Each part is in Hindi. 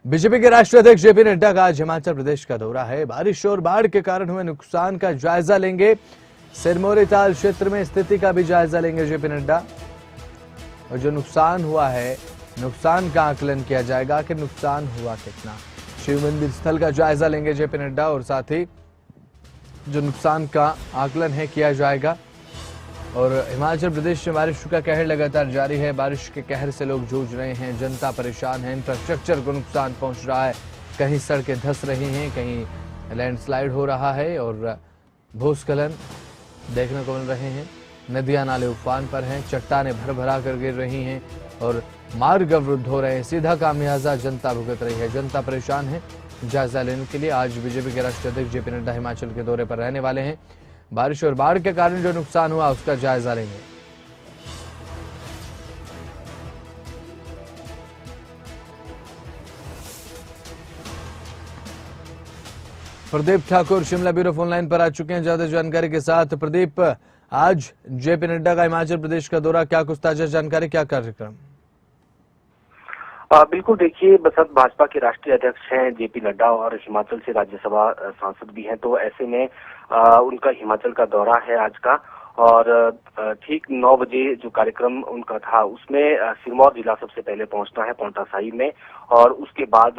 बीजेपी के राष्ट्रीय अध्यक्ष जेपी नड्डा का आज हिमाचल प्रदेश का दौरा है। बारिश और बाढ़ के कारण हुए नुकसान का जायजा लेंगे। सिरमौरी ताल क्षेत्र में स्थिति का भी जायजा लेंगे जेपी नड्डा। और जो नुकसान हुआ है, नुकसान का आकलन किया जाएगा कि नुकसान हुआ कितना। शिव मंदिर स्थल का जायजा लेंगे जेपी नड्डा और साथ ही जो नुकसान का आकलन है किया जाएगा। और हिमाचल प्रदेश में बारिश का कहर लगातार जारी है। बारिश के कहर से लोग जूझ रहे हैं, जनता परेशान है, इंफ्रास्ट्रक्चर को नुकसान पहुंच रहा है। कहीं सड़कें धंस रही हैं, कहीं लैंडस्लाइड हो रहा है और भूस्खलन देखने को मिल रहे हैं। नदियां नाले उफान पर हैं, चट्टानें भर भरा कर गिर रही हैं और मार्ग अवरुद्ध हो रहे हैं। सीधा खामियाजा जनता भुगत रही है, जनता परेशान है। जायजा लेने के लिए आज बीजेपी के राष्ट्रीय अध्यक्ष जेपी नड्डा हिमाचल के दौरे पर रहने वाले हैं। बारिश और बाढ़ के कारण जो नुकसान हुआ उसका जायजा लेंगे। Pradeep Thakur Shimla bureau phone line पर आ चुके हैं ज्यादा जानकारी के साथ। प्रदीप, आज जेपी नड्डा का हिमाचल प्रदेश का दौरा, क्या कुछ ताजा जानकारी, क्या कार्यक्रम? बिल्कुल, देखिए, बसंत भाजपा के राष्ट्रीय अध्यक्ष हैं जेपी नड्डा और हिमाचल से राज्यसभा सांसद भी हैं, तो ऐसे में उनका हिमाचल का दौरा है आज का। और ठीक 9 बजे जो कार्यक्रम उनका था उसमें सिरमौर जिला सबसे पहले पहुंचना है, पांवटा साहिब में। और उसके बाद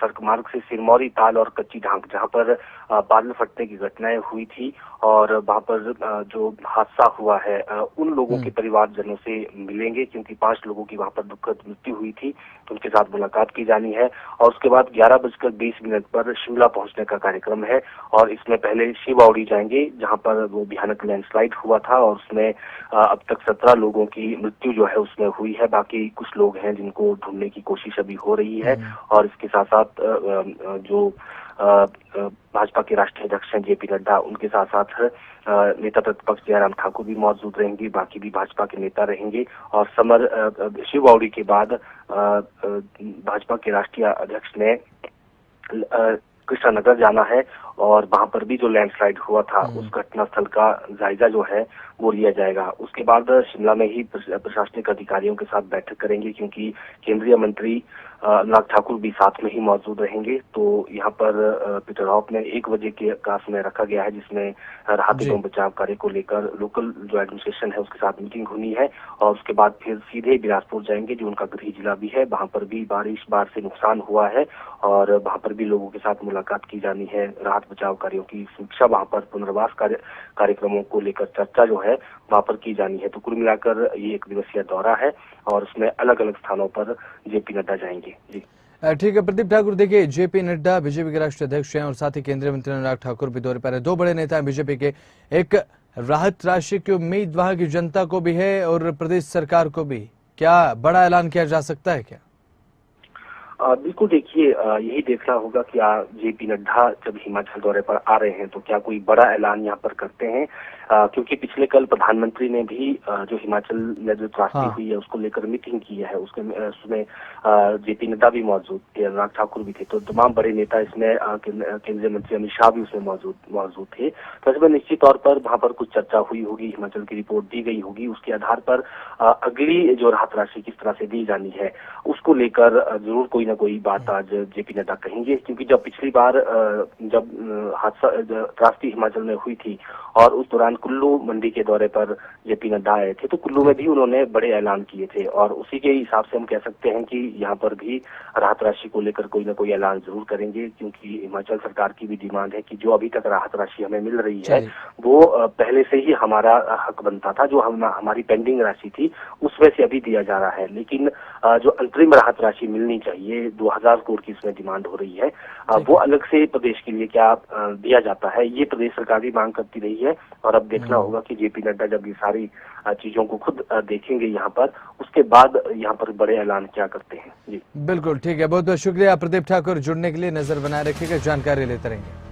सड़क मार्ग से सिरमौरी ताल और कच्ची ढांक, जहां पर बादल फटने की घटनाएं हुई थी और वहां पर जो हादसा हुआ है, उन लोगों के परिवारजनों से मिलेंगे, क्योंकि 5 लोगों की वहां पर दुखद मृत्यु हुई थी, तो उनके साथ मुलाकात की जानी है। और उसके बाद 11:20 पर शिमला पहुंचने का कार्यक्रम है। और इसमें पहले शिवौड़ी जाएंगे, जहां पर वो भयानक लैंडस्लाइड हुआ था और उसमें अब तक 17 लोगों की मृत्यु जो है उसमें हुई है। बाकी कुछ लोग हैं जिनको ढूंढने की कोशिश अभी हो रही है। और इसके साथ साथ जो भाजपा के राष्ट्रीय अध्यक्ष हैं जेपी नड्डा, उनके साथ साथ नेता प्रतिपक्ष जयराम ठाकुर भी मौजूद रहेंगे, बाकी भी भाजपा के नेता रहेंगे। और शिवौड़ी के बाद भाजपा के राष्ट्रीय अध्यक्ष ने कृष्णानगर जाना है और वहां पर भी जो लैंडस्लाइड हुआ था उस घटना स्थल का जायजा जो है वो लिया जाएगा। उसके बाद शिमला में ही प्रशासनिक अधिकारियों के साथ बैठक करेंगे, क्योंकि केंद्रीय मंत्री अनुराग ठाकुर भी साथ में ही मौजूद रहेंगे। तो यहाँ पर पीटर हॉफ में 1 बजे के का समय रखा गया है, जिसमें राहत एवं बचाव कार्य को लेकर लोकल जो एडमिनिस्ट्रेशन है उसके साथ मीटिंग होनी है। और उसके बाद फिर सीधे बिलासपुर जाएंगे, जो उनका गृह जिला भी है। वहां पर भी बाढ़ से नुकसान हुआ है और वहां पर भी लोगों के साथ मुलाकात की जानी है। राहत बचाव कार्यों की समीक्षा, वहां पर पुनर्वास कार्यक्रमों को लेकर चर्चा जो है वहां पर की जानी है। तो कुल मिलाकर ये 1 दिवसीय दौरा है और उसमें अलग अलग स्थानों पर जेपी नड्डा जाएंगे। जी ठीक है प्रदीप ठाकुर, देखिए जेपी नड्डा बीजेपी के राष्ट्रीय अध्यक्ष हैं और साथ ही केंद्रीय मंत्री अनुराग ठाकुर भी दौरे पर है। 2 बड़े नेता हैं बीजेपी के। एक राहत राशि की उम्मीद वहां की जनता को भी है और प्रदेश सरकार को भी। क्या बड़ा ऐलान किया जा सकता है क्या? बिल्कुल, देखिए, यही देखना होगा कि जेपी नड्डा जब हिमाचल दौरे पर आ रहे हैं तो क्या कोई बड़ा ऐलान यहाँ पर करते हैं, क्योंकि पिछले कल प्रधानमंत्री ने भी जो हिमाचल में जो त्रासदी हुई है उसको लेकर मीटिंग की है। उसमें जेपी नड्डा भी मौजूद थे, अनुराग ठाकुर भी थे, तो तमाम बड़े नेता इसमें, केंद्रीय मंत्री अमित शाह भी उसमें मौजूद थे। तो इसमें निश्चित तौर पर वहां पर कुछ चर्चा हुई होगी, हिमाचल की रिपोर्ट दी गई होगी, उसके आधार पर अगली जो राहत राशि किस तरह से दी जानी है उसको लेकर जरूर कोई ना कोई बात आज जेपी नड्डा कहेंगे। क्योंकि जब पिछली बार जब हादसा त्रासदी हिमाचल में हुई थी और उस दौरान कुल्लू मंडी के दौरे पर जेपी नड्डा आए थे, तो कुल्लू में भी उन्होंने बड़े ऐलान किए थे। और उसी के हिसाब से हम कह सकते हैं कि यहाँ पर भी राहत राशि को लेकर कोई ना कोई ऐलान जरूर करेंगे, क्योंकि हिमाचल सरकार की भी डिमांड है कि जो अभी तक राहत राशि हमें मिल रही है वो पहले से ही हमारा हक बनता था। जो हमारी पेंडिंग राशि थी उसमें से अभी दिया जा रहा है, लेकिन जो अंतरिम राहत राशि मिलनी चाहिए 2000 करोड़ की इसमें डिमांड हो रही है, वो अलग से प्रदेश के लिए क्या दिया जाता है, ये प्रदेश सरकार भी मांग करती रही है। और अब देखना होगा कि जेपी नड्डा जब ये सारी चीजों को खुद देखेंगे यहाँ पर, उसके बाद यहाँ पर बड़े ऐलान क्या करते हैं। जी बिल्कुल ठीक है, बहुत बहुत शुक्रिया प्रदीप ठाकुर, जुड़ने के लिए। नजर बनाए रखिएगा, जानकारी लेते रहेंगे।